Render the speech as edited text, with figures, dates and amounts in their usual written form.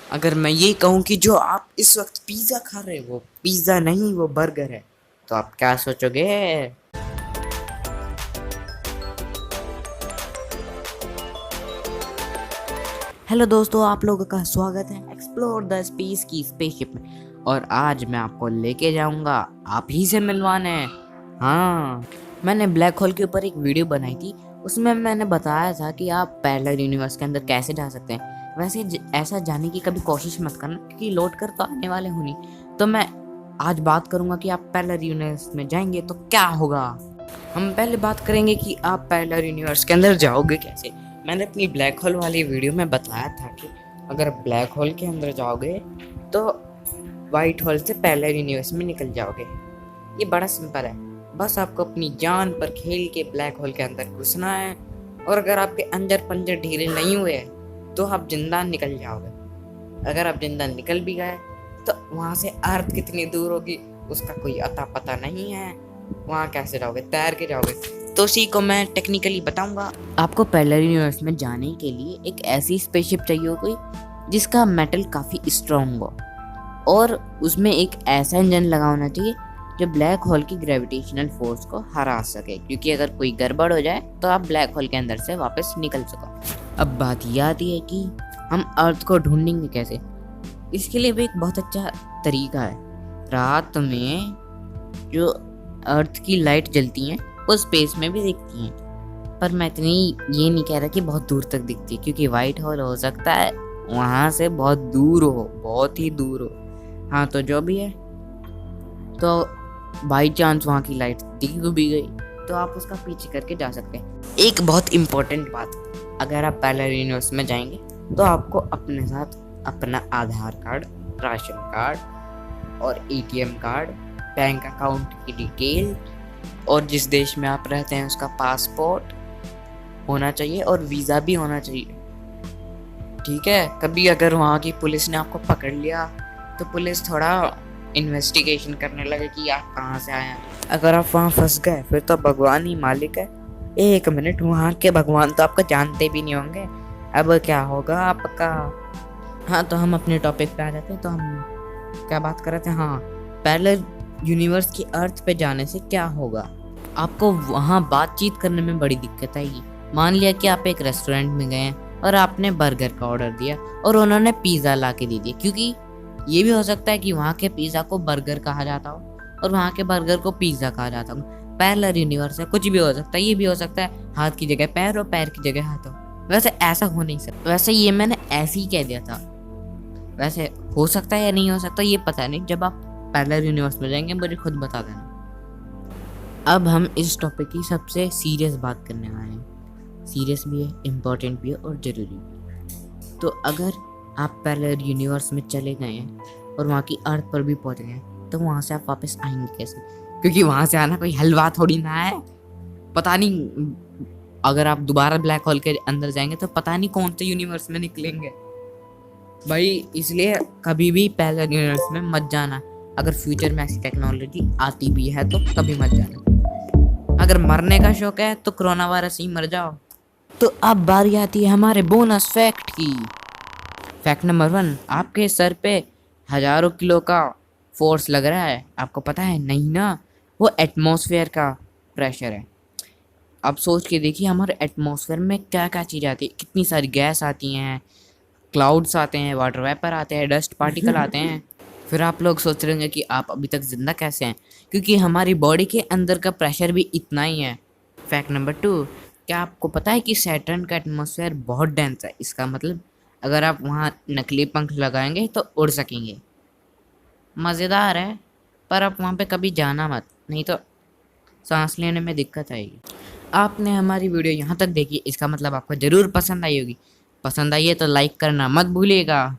अगर मैं ये कहूँ कि जो आप इस वक्त पिज़्ज़ा खा रहे हो वो पिज़्ज़ा नहीं, वो बर्गर है, तो आप क्या सोचोगे? हेलो दोस्तों, आप लोगों का स्वागत है एक्सप्लोर द स्पेस की स्पेसशिप में। और आज मैं आपको लेके जाऊंगा आप ही से मिलवाने। हाँ, मैंने ब्लैक होल के ऊपर एक वीडियो बनाई थी। उसमें मैंने बताया था कि आप पैरेलल यूनिवर्स के अंदर कैसे जा सकते हैं। वैसे ऐसा जाने की कभी कोशिश मत करना, क्योंकि लौट कर तो आने वाले हो नहीं। तो मैं आज बात करूंगा कि आप पैरेलल यूनिवर्स में जाएंगे तो क्या होगा। हम पहले बात करेंगे कि आप पैरेलल यूनिवर्स के अंदर जाओगे कैसे। मैंने अपनी ब्लैक होल वाली वीडियो में बताया था कि अगर ब्लैक होल के अंदर जाओगे तो वाइट होल से पैरेलल यूनिवर्स में निकल जाओगे। ये बड़ा सिंपल है, बस आपको अपनी जान पर खेल के ब्लैक होल के अंदर घुसना है। और अगर आपके अंदर पंजर ढीले नहीं हुए तो आप जिंदा निकल जाओगे। अगर आप जिंदा निकल भी गए तो वहाँ से अर्थ कितनी दूर होगी उसका कोई अता पता नहीं है। वहाँ कैसे जाओगे? तैर के जाओगे? तो उसी को मैं टेक्निकली बताऊंगा। आपको पैरेलल यूनिवर्स में जाने के लिए एक ऐसी स्पेसशिप चाहिए होगी जिसका मेटल काफ़ी स्ट्रॉन्ग हो, और उसमें एक ऐसा इंजन लगा होना चाहिए जो ब्लैक होल की ग्रेविटेशनल फोर्स को हरा सके, क्योंकि अगर कोई गड़बड़ हो जाए तो आप ब्लैक होल के अंदर से वापस निकल सको। अब बात यह आती है कि हम अर्थ को ढूंढेंगे कैसे। इसके लिए भी एक बहुत अच्छा तरीका है। रात में जो अर्थ की लाइट जलती हैं वो स्पेस में भी दिखती हैं, पर मैं इतनी ये नहीं कह रहा कि बहुत दूर तक दिखती है, क्योंकि वाइट होल हो सकता है वहाँ से बहुत दूर हो, बहुत ही दूर हो। हाँ, तो जो भी है, तो बाई चांस वहाँ की लाइट दिख भी गई तो आप उसका पीछे करके जा सकते हैं। एक बहुत इम्पोर्टेंट बात, अगर आप पैरेलल यूनिवर्स में जाएंगे तो आपको अपने साथ अपना आधार कार्ड, राशन कार्ड और एटीएम कार्ड, बैंक अकाउंट की डिटेल और जिस देश में आप रहते हैं उसका पासपोर्ट होना चाहिए, और वीज़ा भी होना चाहिए। ठीक है, कभी अगर वहाँ की पुलिस ने आपको पकड़ लिया तो पुलिस थोड़ा इन्वेस्टिगेशन करने लगे कि आप कहाँ से आए हैं। अगर आप वहाँ फंस गए फिर तो भगवान ही मालिक है। एक मिनट, वहाँ के भगवान तो आपको जानते भी नहीं होंगे। अब क्या होगा आपका? हाँ, तो हम अपने टॉपिक पे आ जाते हैं। तो हम क्या बात कर रहे थे? हाँ, पैरेलल यूनिवर्स की अर्थ पे जाने से क्या होगा। आपको वहाँ बातचीत करने में बड़ी दिक्कत आएगी। मान लिया कि आप एक रेस्टोरेंट में गए और आपने बर्गर का ऑर्डर दिया और उन्होंने पिज़्ज़ा ला के दे दिया, क्योंकि ये भी हो सकता है कि वहाँ के पिज़्ज़ा को बर्गर कहा जाता हो और वहाँ के बर्गर को पिज़्ज़ा कहा जाता हो। पैरेलल यूनिवर्स है, कुछ भी हो सकता है। ये भी हो सकता है हाथ की जगह पैर हो, पैर की जगह हाथ हो। वैसे ऐसा हो नहीं सकता। वैसे ये मैंने ऐसे ही कह दिया था। वैसे हो सकता है या नहीं हो सकता ये पता नहीं। जब आप पैरेलल यूनिवर्स में जाएंगे मुझे खुद बता देना। अब हम इस टॉपिक की सबसे सीरियस बात करने वाले हैं। सीरियस भी है, इम्पोर्टेंट भी है और ज़रूरी भी। तो अगर आप पैरेलल यूनिवर्स में चले गए हैं और वहाँ की अर्थ पर भी पहुँच गए हैं तो वहाँ से आप वापस आएंगे कैसे? क्योंकि वहाँ से आना कोई हलवा थोड़ी ना है। पता नहीं, अगर आप दोबारा ब्लैक होल के अंदर जाएंगे तो पता नहीं कौन से यूनिवर्स में निकलेंगे भाई। इसलिए कभी भी पैरेलल यूनिवर्स में मत जाना। अगर फ्यूचर में ऐसी टेक्नोलॉजी आती भी है तो कभी मत जाना। अगर मरने का शौक है तो कोरोना वायरस ही मर जाओ। तो अब बारी आती है हमारे बोनस फैक्ट की। फैक्ट नंबर 1, आपके सर पे हजारों किलो का फोर्स लग रहा है। आपको पता है? नहीं ना, वो एटमॉस्फेयर का प्रेशर है। अब सोच के देखिए हमारे एटमॉस्फेयर में क्या क्या चीज़ आती है। कितनी सारी गैस आती हैं, क्लाउड्स आते हैं, वाटर वेपर आते हैं, डस्ट पार्टिकल आते हैं। फिर आप लोग सोच रहे होंगे कि आप अभी तक ज़िंदा कैसे हैं, क्योंकि हमारी बॉडी के अंदर का प्रेशर भी इतना ही है। फैक्ट नंबर 2, क्या आपको पता है कि सैटर्न का एटमॉस्फेयर बहुत डेंस है। इसका मतलब अगर आप वहाँ नकली पंख लगाएंगे तो उड़ सकेंगे। मज़ेदार है, पर आप वहाँ पे कभी जाना मत, नहीं तो सांस लेने में दिक्कत आएगी। आपने हमारी वीडियो यहाँ तक देखी, इसका मतलब आपको ज़रूर पसंद आई होगी। पसंद आई है तो लाइक करना मत भूलिएगा।